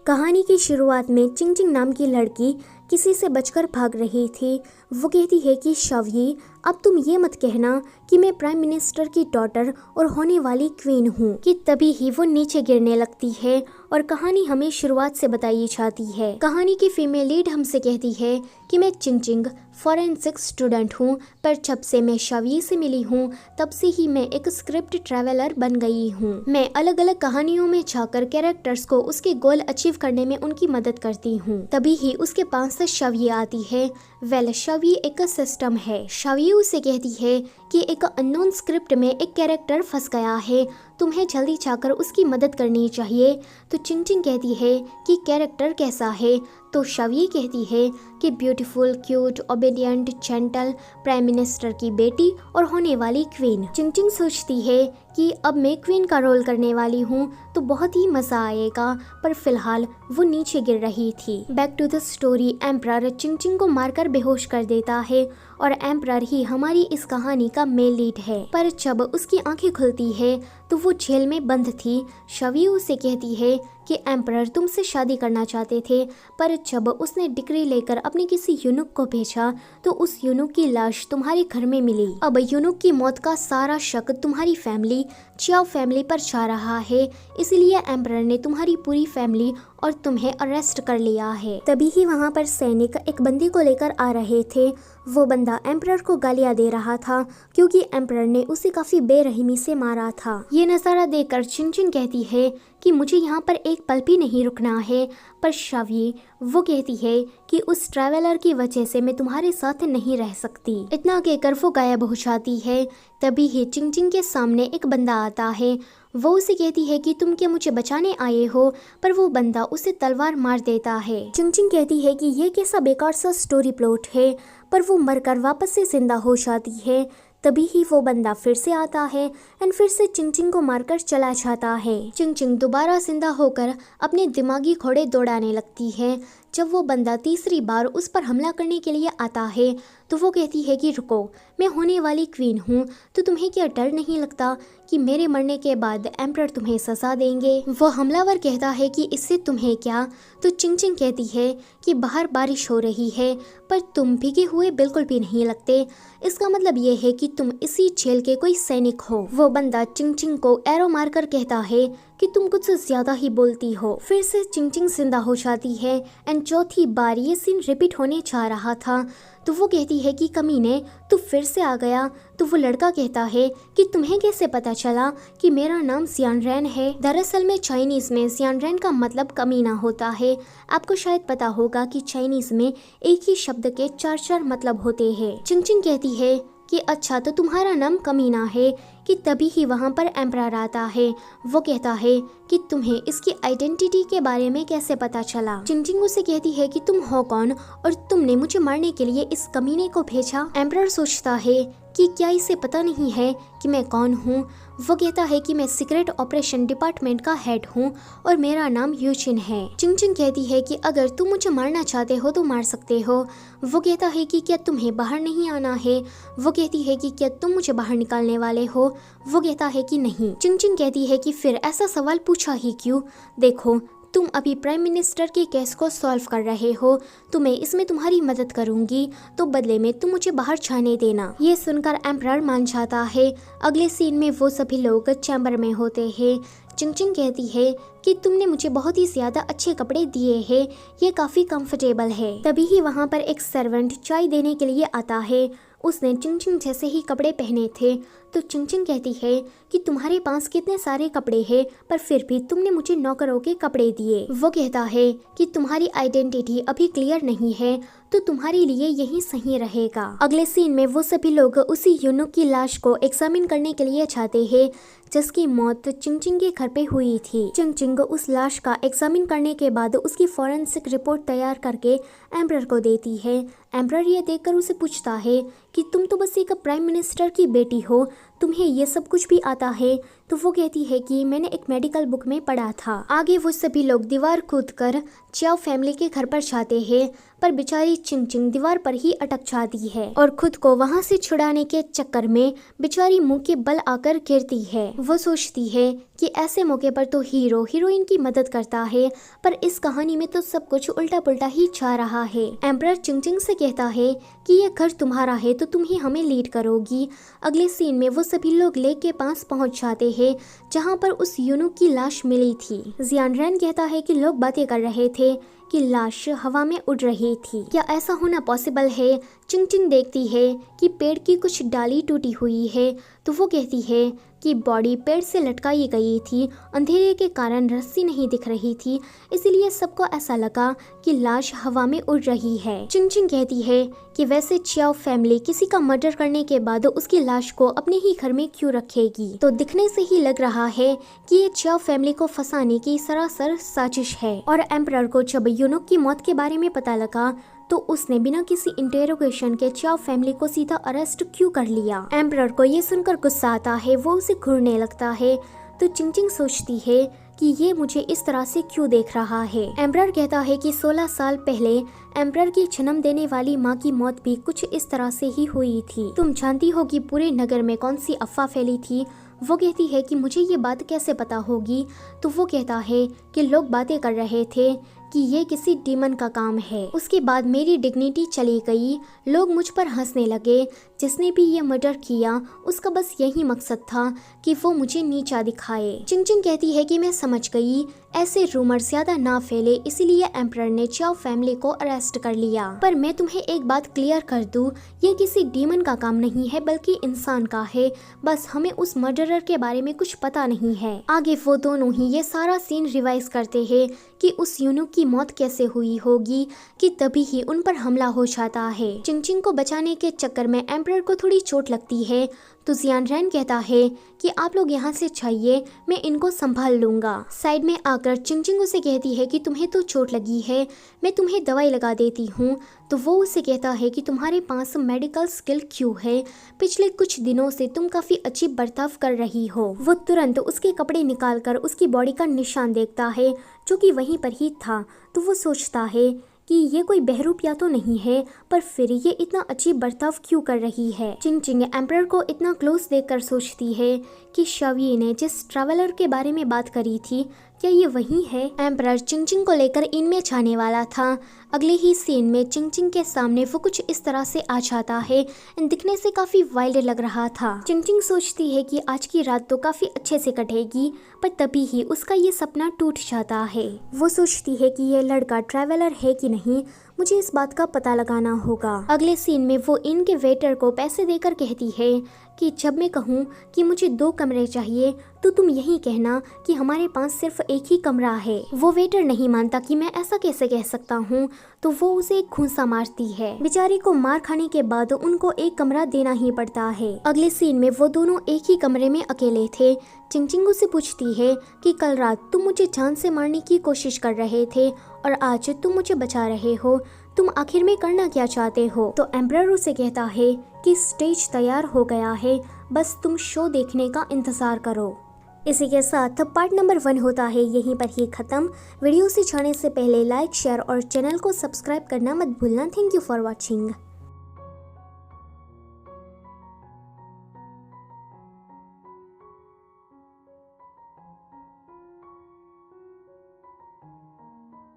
कहानी की शुरुआत में चिंग चिंग नाम की लड़की किसी से बचकर भाग रही थी। वो कहती है कि शवयी, अब तुम ये मत कहना कि मैं प्राइम मिनिस्टर की डॉटर और होने वाली क्वीन हूँ। कि तभी ही वो नीचे गिरने लगती है और कहानी हमें शुरुआत से बताई जाती है। कहानी की फीमेल लीड हमसे कहती है कि मैं चिंग चिंग फॉरेंसिक स्टूडेंट हूँ, पर जब से मैं शवयी से मिली हूँ तब से ही मैं एक स्क्रिप्ट ट्रैवलर बन गई हूँ। मैं अलग अलग कहानियों में जाकर कैरेक्टर्स को उसके गोल अचीव करने में उनकी मदद करती हूँ। तभी ही उसके पास से शवयी आती है। वेल, शवयी एक सिस्टम है। शवयी उसे कहती है कि एक अननोन स्क्रिप्ट में एक कैरेक्टर फंस गया है, तुम्हें जल्दी जाकर उसकी मदद करनी चाहिए। तो चिंग चिंग कहती है कि कैरेक्टर कैसा है? तो शवयी कहती है कि beautiful, cute, obedient, gentle, prime minister की बेटी और होने वाली क्वीन। चिंग चिंग सोचती है कि अब मैं क्वीन का रोल करने वाली हूँ तो बहुत ही मजा आएगा, पर फिलहाल वो नीचे गिर रही थी। Back to the story. Emperor Ching Ching को मारकर बेहोश कर देता है और एम्परर ही हमारी इस कहानी का मेल लीड है। पर जब उसकी आंखें खुलती है तो वो जेल में बंद थी। शवयी उसे कहती है कि एम्परर तुमसे शादी करना चाहते थे, पर जब उसने डिग्री लेकर अपने किसी यूनुक को भेजा तो उस यूनुक की लाश तुम्हारे घर में मिली। अब यूनुक की मौत का सारा शक तुम्हारी फैमिली चियाओ फैमिली पर जा रहा है, इसलिए एम्परर ने तुम्हारी पूरी फैमिली और तुम्हें अरेस्ट कर लिया है। तभी ही वहाँ पर सैनिक एक बंदी को लेकर आ रहे थे। वो बंदा एम्परर को गालियां दे रहा था क्योंकि एम्परर ने उसे काफी बेरहमी से मारा था। ये नजारा देखकर चिंग चिंग कहती है कि मुझे यहाँ पर एक पल भी नहीं रुकना है। पर शवयी वो कहती है कि उस ट्रैवलर की वजह से मैं तुम्हारे साथ नहीं रह सकती। इतना कहकर वो गायब हो जाती है। तभी ही चिंग चिंग के सामने एक बंदा आता है। वो उसे कहती है कि तुम क्या मुझे बचाने आए हो, पर वो बंदा उसे तलवार मार देता है। चिंग चिंग कहती है कि ये कैसा बेकार सा स्टोरी प्लॉट है, पर वो मरकर वापस से जिंदा हो जाती है। तभी ही वो बंदा फिर से आता है एंड फिर से चिंग चिंग को मारकर चला जाता है। चिंग चिंग दोबारा जिंदा होकर अपने दिमागी घोड़े दौड़ाने लगती है। जब वो बंदा तीसरी बार उस पर हमला करने के लिए आता है तो वो कहती है कि रुको, मैं होने वाली क्वीन हूँ, तो तुम्हें क्या डर नहीं लगता कि मेरे मरने के बाद एम्परर तुम्हें सजा देंगे? वो हमलावर कहता है कि इससे तुम्हें क्या? तो चिंग चिंग कहती है कि बाहर बारिश हो रही है पर तुम भीगे हुए बिल्कुल भी नहीं लगते, इसका मतलब ये है कि तुम इसी जेल के कोई सैनिक हो। वो बंदा चिंग चिंग को एरो मारकर कहता है कि तुम कुछ ज्यादा ही बोलती हो। फिर से चिंग चिंग जिंदा हो जाती है एंड चौथी बार ये सीन रिपीट होने जा रहा था। तो वो कहती है कि कमीने, तू फिर से आ गया। तो वो लड़का कहता है कि तुम्हें कैसे पता चला कि मेरा नाम जियानरेन है? दरअसल में चाइनीज में जियानरेन का मतलब कमीना होता है। आपको शायद पता होगा कि चाइनीज में एक ही शब्द के 4 मतलब होते हैं। चिंग चिंग कहती है कि अच्छा, तो तुम्हारा नाम कमीना है। कि तभी ही वहाँ पर एम्परर आता है। वो कहता है कि तुम्हें इसकी आइडेंटिटी के बारे में कैसे पता चला? चिंग चिंग उसे कहती है कि तुम हो कौन और तुमने मुझे मारने के लिए इस कमीने को भेजा? एम्परर सोचता है कि क्या इसे पता नहीं है कि मैं कौन हूँ? वो कहता है कि मैं सीक्रेट ऑपरेशन डिपार्टमेंट का हेड हूँ और मेरा नाम यूचिन है। चिंग चिंग कहती है कि अगर तुम मुझे मारना चाहते हो तो मार सकते हो। वो कहता है कि क्या तुम्हें बाहर नहीं आना है? वो कहती है कि क्या तुम मुझे बाहर निकालने वाले हो? वो कहता है कि नहीं। चिंग चिंग कहती है कि फिर ऐसा सवाल पूछा ही क्यों? देखो, तुम अभी प्राइम मिनिस्टर के केस को सॉल्व कर रहे हो, तो मैं इसमें तुम्हारी मदद करूंगी, तो बदले में तुम मुझे बाहर जाने देना। ये सुनकर एम्परर मान जाता है। अगले सीन में वो सभी लोग चैम्बर में होते हैं। चिंग चिंग कहती है कि तुमने मुझे बहुत ही ज्यादा अच्छे कपड़े दिए हैं, ये काफी कंफर्टेबल है। तभी ही वहाँ पर एक सर्वेंट चाय देने के लिए आता है। उसने चिंग चिंग जैसे ही कपड़े पहने थे। तो चिंग चिंग कहती है कि तुम्हारे पास कितने सारे कपड़े हैं, पर फिर भी तुमने मुझे नौकरों के कपड़े दिए। वो कहता है कि तुम्हारी आइडेंटिटी अभी क्लियर नहीं है, तो तुम्हारे लिए यही सही रहेगा। अगले सीन में वो सभी लोग उसी यूनुक की लाश को एग्जामिन करने के लिए जाते हैं जिसकी मौत चिंग चिंग के घर पे हुई थी। चिंग चिंग उस लाश का एग्जामिन करने के बाद उसकी फॉरेंसिक रिपोर्ट तैयार करके एम्परर को देती है। एम्परर ये देखकर उसे पूछता है कि तुम तो बस एक प्राइम मिनिस्टर की बेटी हो, तुम्हें ये सब कुछ भी आता है? तो वो कहती है कि मैंने एक मेडिकल बुक में पढ़ा था। आगे वो सभी लोग दीवार कूदकर चियाओ फैमिली के घर पर जाते हैं, पर बेचारी चिंग दीवार पर ही अटक जाती है और खुद को वहाँ से छुड़ाने के चक्कर में बेचारी मुंह के बल आकर गिरती है। वो सोचती है कि ऐसे मौके पर तो हीरो हीरोइन की मदद करता है, पर इस कहानी में तो सब कुछ उल्टा पुल्टा ही जा रहा है। एम्परर चिंग से कहता है कि ये घर तुम्हारा है तो तुम ही हमें लीड करोगी। अगले सीन में वो सभी लोग लेक के पास पहुंच जाते हैं जहां पर उस यूनुक की लाश मिली थी। जियान रैन कहता है कि लोग बातें कर रहे थे कि लाश हवा में उड़ रही थी। क्या ऐसा होना पॉसिबल है? चिंग देखती है कि पेड़ की कुछ डाली टूटी हुई है तो वो कहती है कि बॉडी पेड़ से लटकाई गई थी, अंधेरे के कारण रस्सी नहीं दिख रही थी, इसीलिए सबको ऐसा लगा कि लाश हवा में उड़ रही है। चिंग कहती है कि वैसे चियाओ फैमिली किसी का मर्डर करने के बाद उसकी लाश को अपने ही घर में क्यों रखेगी? तो दिखने से ही लग रहा है कि ये चियाओ फैमिली को फंसाने की सरासर साजिश है। और एम्परर को जब यूनुक की मौत के बारे में पता लगा तो उसने बिना किसी इंटेरोगेशन के चियाओ फैमिली को सीधा अरेस्ट क्यों कर लिया? एम्परर को ये सुनकर गुस्सा आता है, वो उसे घूरने लगता है। तो चिंग सोचती है कि ये मुझे इस तरह से क्यों देख रहा है। एम्परर कहता है कि 16 साल पहले एम्परर की जन्म देने वाली माँ की मौत भी कुछ इस तरह से ही हुई थी। तुम जानती हो कि पूरे नगर में कौन सी अफवाह फैली थी? वो कहती है कि मुझे ये बात कैसे पता होगी? तो वो कहता है कि लोग बातें कर रहे थे कि ये किसी डीमन का काम है। उसके बाद मेरी डिग्निटी चली गई, लोग मुझ पर हंसने लगे। जिसने भी ये मर्डर किया उसका बस यही मकसद था कि वो मुझे नीचा दिखाए। चिंग कहती है कि मैं समझ गई, ऐसे रूमर ज्यादा ना फैले, इसीलिए एम्परर ने चियाओ फैमिली को अरेस्ट कर लिया। पर मैं तुम्हें एक बात क्लियर कर दूं, ये किसी डीमन का काम नहीं है बल्कि इंसान का है, बस हमें उस मर्डरर के बारे में कुछ पता नहीं है। आगे वो दोनों ही ये सारा सीन रिवाइज करते हैं कि उस यूनुक की मौत कैसे हुई होगी कि तभी ही उन पर हमला हो जाता है। चिंग को बचाने के चक्कर में एम्परर को थोड़ी चोट लगती है तो जियान रैन कहता है कि आप लोग यहाँ से जाइए, मैं इनको संभाल लूंगा। साइड में आकर चिंग उसे कहती है कि तुम्हें तो चोट लगी है, मैं तुम्हें दवाई लगा देती हूँ। तो वो उसे कहता है कि तुम्हारे पास मेडिकल स्किल क्यों है? पिछले कुछ दिनों से तुम काफी अच्छी बर्ताव कर रही हो। वो तुरंत उसके कपड़े निकालकर उसकी बॉडी का निशान देखता है जो कि वहीं पर ही था। तो वो सोचता है कि ये कोई बहरूपिया तो नहीं है, पर फिर ये इतना अच्छी बर्ताव क्यों कर रही है? चिंग एम्परर को इतना क्लोज देखकर सोचती है कि शवी ने जिस ट्रैवलर के बारे में बात करी थी क्या ये वही है? एम्परर चिंग को लेकर इनमें जाने वाला था। अगले ही सीन में चिंग के सामने वो कुछ इस तरह से आ जाता है, दिखने से काफी वाइल्ड लग रहा था। चिंग सोचती है कि आज की रात तो काफी अच्छे से कटेगी, पर तभी ही उसका ये सपना टूट जाता है। वो सोचती है कि ये लड़का ट्रैवलर है कि नहीं, मुझे इस बात का पता लगाना होगा। अगले सीन में वो इन के वेटर को पैसे देकर कहती है कि जब मैं कहूँ कि मुझे 2 कमरे चाहिए तो तुम यही कहना कि हमारे पास सिर्फ एक ही कमरा है। वो वेटर नहीं मानता कि मैं ऐसा कैसे कह सकता हूँ, तो वो उसे एक घूंसा मारती है। बेचारी को मार खाने के बाद उनको एक कमरा देना ही पड़ता है। अगले सीन में वो दोनों एक ही कमरे में अकेले थे। चिंग उसे पूछती है कि कल रात तुम मुझे जान से मारने की कोशिश कर रहे थे और आज तुम मुझे बचा रहे हो, तुम आखिर में करना क्या चाहते हो? तो एम्परर उसे कहता है कि स्टेज तैयार हो गया है, बस तुम शो देखने का इंतजार करो। इसी के साथ पार्ट नंबर 1 होता है यहीं पर ही खत्म। वीडियो से जाने से पहले लाइक, शेयर और चैनल को सब्सक्राइब करना मत भूलना। Thank you for watching.